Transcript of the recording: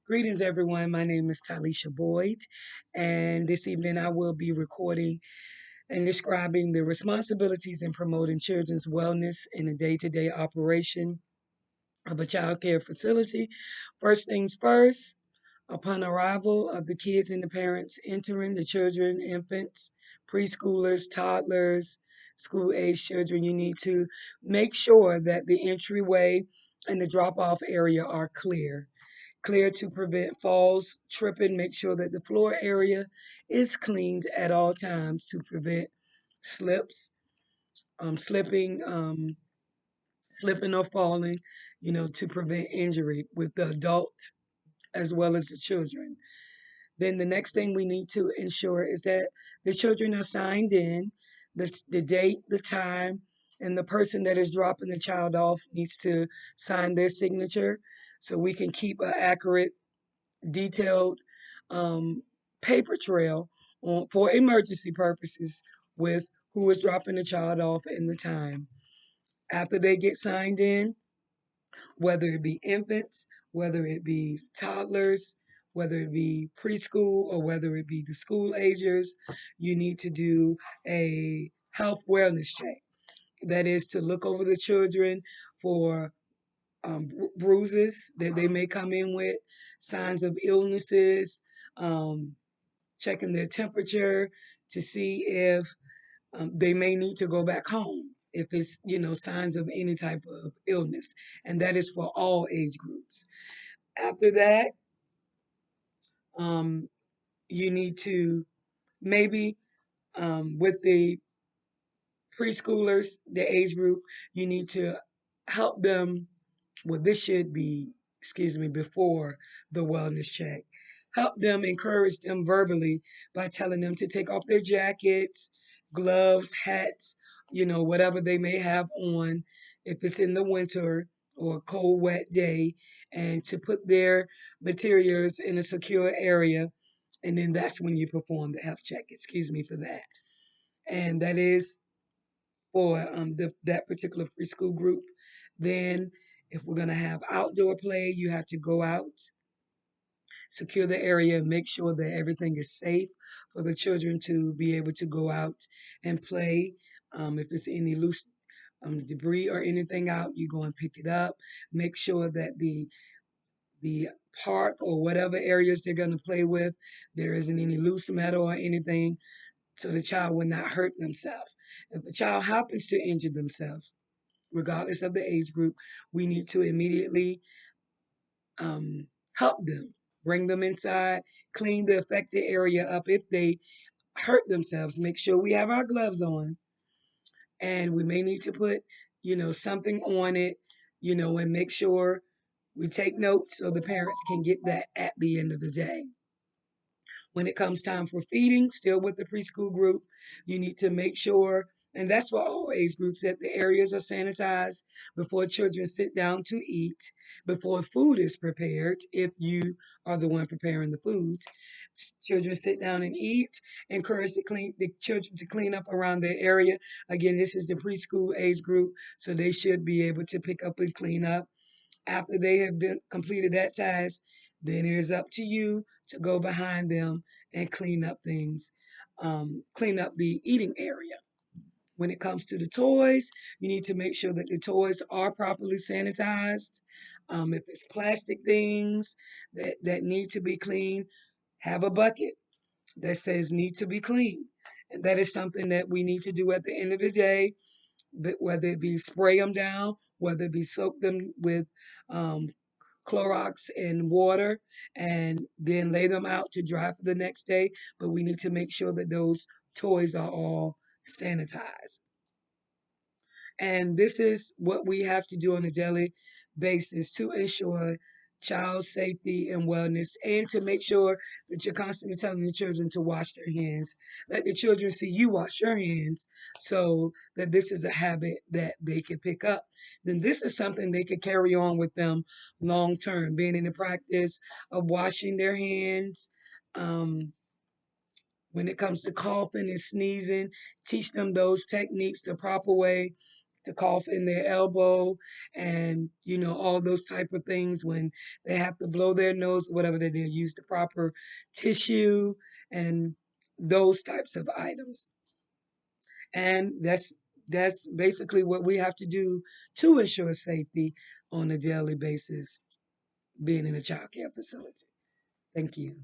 Greetings, everyone. My name is Talisha Boyd, and this evening I will be recording and describing the responsibilities in promoting children's wellness in the day-to-day operation of a child care facility. First things first, upon arrival of the kids and the parents entering, the children, infants, preschoolers, toddlers, school-age children, you need to make sure that the entryway and the drop-off area are clear to prevent falls, tripping. Make sure that the floor area is cleaned at all times to prevent slips, slipping, slipping or falling, to prevent injury with the adult as well as the children. Then the next thing we need to ensure is that the children are signed in, the date, the time, and the person that is dropping the child off needs to sign their signature so we can keep an accurate detailed um, paper trail for emergency purposes with who is dropping the child off and the time. After they get signed in, whether it be infants, whether it be toddlers, whether it be preschool, or whether it be the school agers, you need to do a health wellness check. That is to look over the children for bruises that they may come in with, signs of illnesses, um, checking their temperature to see if they may need to go back home if it's, signs of any type of illness. And that is for all age groups. After that, um, you need to maybe with the preschoolers, the age group, you need to help them. Well, this should be, before the wellness check. Help them, encourage them verbally by telling them to take off their jackets, gloves, hats, whatever they may have on if it's in the winter or a cold, wet day, and to put their materials in a secure area. And then that's when you perform the health check. Excuse me for that. And that is for that particular preschool group. Then, if we're going to have outdoor play, you have to go out, secure the area, and make sure that everything is safe for the children to be able to go out and play. If there's any loose debris or anything out, you go and pick it up. Make sure that the park or whatever areas they're going to play with, there isn't any loose metal or anything, so the child will not hurt themselves. If the child happens to injure themselves, regardless of the age group, we need to immediately um, help them, bring them inside, clean the affected area up. If they hurt themselves, make sure we have our gloves on, and we may need to put, something on it, and make sure we take notes so the parents can get that at the end of the day. When it comes time for feeding, still with the preschool group, you need to make sure, and that's for all age groups, that the areas are sanitized before children sit down to eat, before food is prepared, if you are the one preparing the food. Children sit down and eat. Encourage the children to clean up around their area. Again, this is the preschool age group, so they should be able to pick up and clean up. After they have completed that task, then it is up to you to go behind them and clean up things, clean up the eating area. When it comes to the toys, you need to make sure that the toys are properly sanitized. If it's plastic things that need to be cleaned, have a bucket that says need to be cleaned. And that is something that we need to do at the end of the day, but whether it be spray them down, whether it be soak them with um, Clorox and water, and then lay them out to dry for the next day. But we need to make sure that those toys are all sanitized. And this is what we have to do on a daily basis to ensure child safety and wellness, and to make sure that you're constantly telling the children to wash their hands. Let the children see you wash your hands so that this is a habit that they can pick up. Then this is something they could carry on with them long term, being in the practice of washing their hands. Um, when it comes to coughing and sneezing, teach them those techniques the proper way to cough in their elbow, and all those type of things when they have to blow their nose, whatever they do, use the proper tissue and those types of items. And that's basically what we have to do to ensure safety on a daily basis, being in a child care facility. Thank you.